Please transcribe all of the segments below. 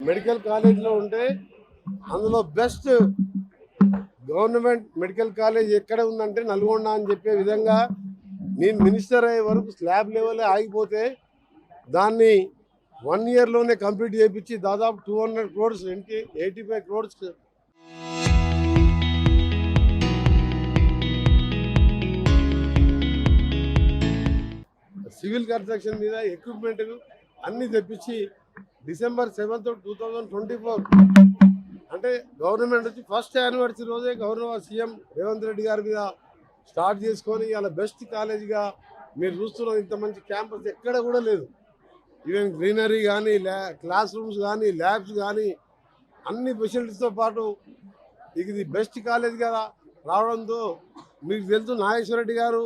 Medical కాలేజ్లో ఉంటే అందులో బెస్ట్ గవర్నమెంట్ మెడికల్ కాలేజ్ ఎక్కడ ఉందంటే నల్గొండ అని చెప్పే విధంగా నేను మినిస్టర్ అయ్యే వరకు స్లాబ్ లెవెల్ ఆగిపోతే దాన్ని 1 ఇయర్లోనే కంప్లీట్ చేయించి దాదాపు 200 crores 85 crores సివిల్ కన్స్ట్రక్షన్ మీద ఎక్విప్మెంట్ అన్ని తెప్పించి December 7th, 2024 అంటే గవర్నమెంట్ వచ్చి ఫస్ట్ యానివర్సరీ రోజే గవర్నర్ సీఎం రేవంత్ రెడ్డి గారి మీద స్టార్ట్ చేసుకొని ఇలా బెస్ట్ కాలేజీగా మీరు చూస్తున్న ఇంత మంచి క్యాంపస్ ఎక్కడ కూడా లేదు. ఈవెన్ గ్రీనరీ కానీ క్లాస్ రూమ్స్ కానీ ల్యాబ్స్ కానీ అన్ని ఫెసిలిటీస్తో పాటు ఇది బెస్ట్ కాలేజీగా రావడంతో మీకు తెలుసు నాగేశ్వర రెడ్డి గారు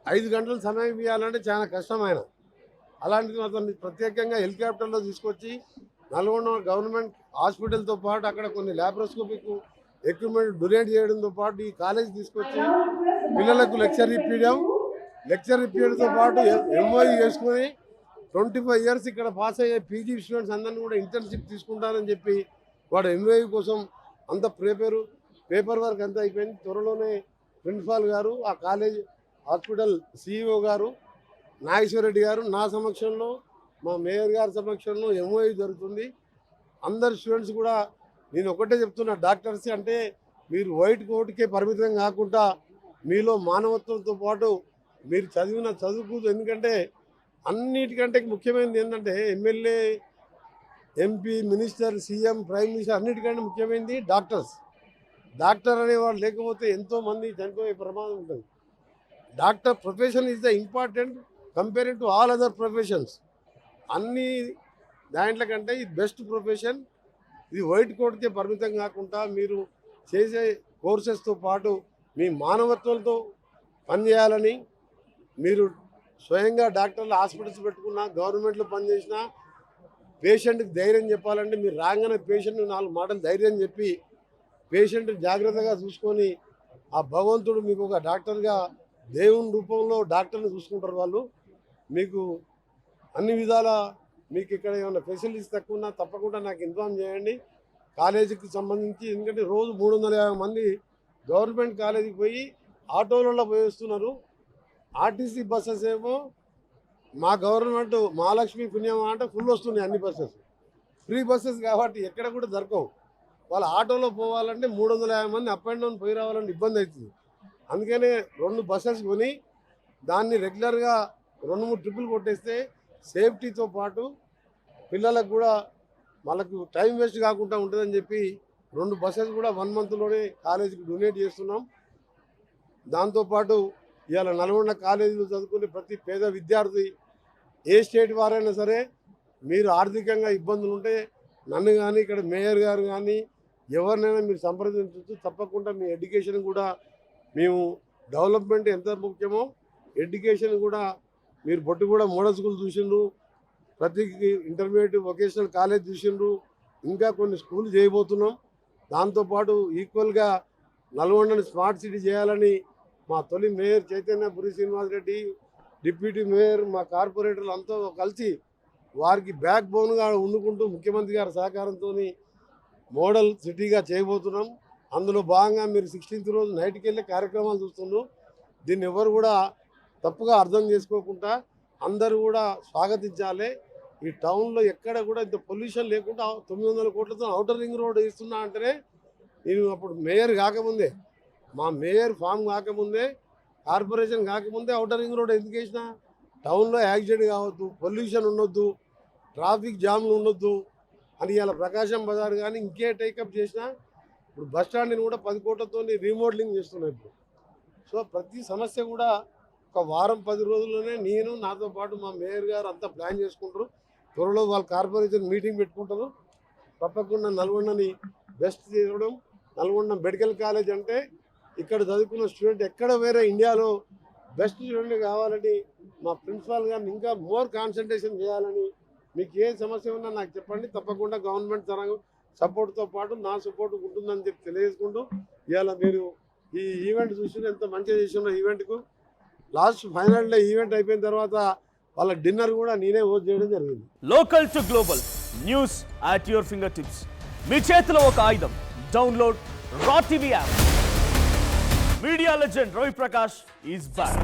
5 గంటల సమయం ఇవ్వాలంటే చాలా కష్టమైన అలాంటిది అతన్ని ప్రత్యేకంగా హెలికాప్టర్లో తీసుకొచ్చి నల్గొండ గవర్నమెంట్ హాస్పిటల్తో పాటు అక్కడ కొన్ని ల్యాప్రోస్కోపిక్ ఎక్విప్మెంట్ డొనేట్ చేయడంతో పాటు ఈ కాలేజ్ తీసుకొచ్చి పిల్లలకు లెక్చర్ ఇప్పించడంతో పాటు ఎంఓఈ చేసుకొని 25 years ఇక్కడ పాస్ అయ్యే పీజీ స్టూడెంట్స్ అందరినీ కూడా ఇంటర్న్షిప్ తీసుకుంటారని చెప్పి వాడు ఎంఓఈ కోసం అంత పేపర్ వర్క్ అంతా అయిపోయింది. త్వరలోనే ప్రిన్సిపాల్ గారు ఆ కాలేజ్ హాస్పిటల్ సిఇఓ గారు నాగేశ్వర రెడ్డి గారు నా సమక్షంలో మా మేయర్ గారి సమక్షంలో ఎంఓఈ జరుగుతుంది. అందరు స్టూడెంట్స్ కూడా నేను ఒకటే చెప్తున్నా, డాక్టర్స్ అంటే మీరు వైట్ కోట్కే పరిమితం కాకుండా మీలో మానవత్వంతో పాటు మీరు చదివిన చదువుకు, ఎందుకంటే అన్నిటికంటే ముఖ్యమైనది ఏంటంటే MLA MP minister CM prime minister అన్నిటికంటే ముఖ్యమైనది డాక్టర్ అనేవాళ్ళు లేకపోతే ఎంతోమంది చనిపోయే ప్రమాదం ఉంటుంది. Doctor profession is the important comparing to all other professions. అన్ని దాంట్ల కంటే ఇది బెస్ట్ ప్రొఫెషన్. ఇది వైట్ కోట్కే పరిమితం కాకుండా మీరు చేసే కోర్సెస్తో పాటు మీ మానవత్వంతో పనిచేయాలని, మీరు స్వయంగా డాక్టర్లు హాస్పిటల్స్ పెట్టుకున్నా గవర్నమెంట్లో పనిచేసినా పేషెంట్కి ధైర్యం చెప్పాలంటే మీరు రాగానే పేషెంట్ 4 మాటలు ధైర్యం చెప్పి పేషెంట్ జాగ్రత్తగా చూసుకొని ఆ భగవంతుడు మీకు ఒక డాక్టర్గా దేవుని రూపంలో డాక్టర్ని చూసుకుంటారు. వాళ్ళు మీకు అన్ని విధాల మీకు ఇక్కడ ఏమైనా ఫెసిలిటీస్ తక్కువ ఉన్నా తప్పకుండా నాకు ఇన్ఫార్మ్ చేయండి. కాలేజీకి సంబంధించి ఎందుకంటే రోజు 350 మంది గవర్నమెంట్ కాలేజీకి పోయి ఆటోలలో పోయేస్తున్నారు. ఆర్టీసీ బస్సెస్ ఏమో మా గవర్నమెంట్ మహాలక్ష్మి పుణ్యం అంటే ఫుల్ వస్తున్నాయి అన్ని బస్సెస్. ఫ్రీ బస్సెస్ కాబట్టి ఎక్కడ కూడా దొరకవు. వాళ్ళు ఆటోలో పోవాలంటే 350 మంది అప్ అండ్ డౌన్ పోయి రావాలంటే ఇబ్బంది అవుతుంది. అందుకనే 2 బస్సెస్ కొని దాన్ని రెగ్యులర్గా 2-3 ట్రిప్పులు కొట్టేస్తే సేఫ్టీతో పాటు పిల్లలకు కూడా వాళ్ళకు టైం వేస్ట్ కాకుండా ఉంటుందని చెప్పి 2 బస్సెస్ కూడా 1 monthలోనే కాలేజీకి డొనేట్ చేస్తున్నాం. దాంతోపాటు ఇవాళ నల్గొండ కాలేజీలో చదువుకునే ప్రతి పేద విద్యార్థి ఏ స్టేట్ వారైనా సరే మీరు ఆర్థికంగా ఇబ్బందులు ఉంటే నన్ను కానీ ఇక్కడ మేయర్ గారు కానీ ఎవరినైనా మీరు సంప్రదించవచ్చు. తప్పకుండా మీ ఎడ్యుకేషన్ కూడా మేము డెవలప్మెంట్ ఎంత ముఖ్యమో ఎడ్యుకేషన్ కూడా మీరు బొట్టుగూడ మోడల్ స్కూల్ చూసిండ్రు, ప్రతి ఇంటర్మీడియట్ వొకేషనల్ కాలేజ్ చూసిండ్రు, ఇంకా కొన్ని స్కూల్ చేయబోతున్నాం. దాంతోపాటు ఈక్వల్గా నల్గొండని స్మార్ట్ సిటీ చేయాలని మా తొలి mayor Chaitanyapuri Srinivas Reddy, deputy mayor, మా కార్పొరేటర్లు అంతా కలిసి వారికి బ్యాక్ బోన్గా ఉండుకుంటూ ముఖ్యమంత్రి గారి సహకారంతో మోడల్ సిటీగా చేయబోతున్నాం. అందులో భాగంగా మీరు 16th రోజు నైట్కి వెళ్ళే కార్యక్రమాలు చూస్తున్నారు. దీన్ని ఎవరు కూడా తప్పుగా అర్థం చేసుకోకుండా అందరూ కూడా స్వాగతించాలి. ఈ టౌన్లో ఎక్కడ కూడా ఇంత పొల్యూషన్ లేకుండా 900 కోట్లతో ఔటర్ రింగ్ రోడ్ ఇస్తున్నా అంటేనే నేను అప్పుడు మేయర్ కాకముందే, మా మేయర్ ఫామ్ కాకముందే, కార్పొరేషన్ కాకముందే ఔటర్ రింగ్ రోడ్ ఎందుకు వేసినా టౌన్లో యాక్సిడెంట్ కావద్దు, పొల్యూషన్ ఉండొద్దు, ట్రాఫిక్ జామ్లు ఉండొద్దు అని ఇలా ప్రకాశం బజార్ కానీ ఇంకే టేకప్ చేసినా ఇప్పుడు బస్ స్టాండ్ని కూడా 10 కోట్లతో రీమోడలింగ్ చేస్తున్నాయి ఇప్పుడు. సో ప్రతి సమస్య కూడా ఒక వారం 10 రోజుల్లోనే నేను నాతో పాటు మా మేయర్ గారు అంతా ప్లాన్ చేసుకుంటారు. త్వరలో వాళ్ళ కార్పొరేషన్ మీటింగ్ పెట్టుకుంటారు. తప్పకుండా నల్గొండని బెస్ట్ చేయడం. నల్గొండ మెడికల్ కాలేజ్ అంటే ఇక్కడ చదువుకున్న స్టూడెంట్ ఎక్కడ వేరే ఇండియాలో బెస్ట్ స్టూడెంట్ కావాలని మా ప్రిన్సిపాల్ గారిని ఇంకా మోర్ కాన్సన్ట్రేషన్ చేయాలని, మీకు ఏ సమస్య ఉన్నా నాకు చెప్పండి. తప్పకుండా గవర్నమెంట్ తరంగం సపోర్ట్తో పాటు నా సపోర్ట్ ఉంటుందని చెప్పి తెలియజేసుకుంటూ ఇవాళ మీరు ఈ ఈవెంట్ చూసి ఎంత మంచిగా చేసిన ఈవెంట్కు లాస్ట్ ఫైనల్ డే ఈవెంట్ అయిపోయిన తర్వాత వాళ్ళ డిన్నర్ కూడా నేనే హోస్ట్ చేయడం జరిగింది. Local to global news at your fingertips. మీ చేతిలో ఒక ఆయుధం. Download Raw TV app. Media legend Ravi Prakash is back.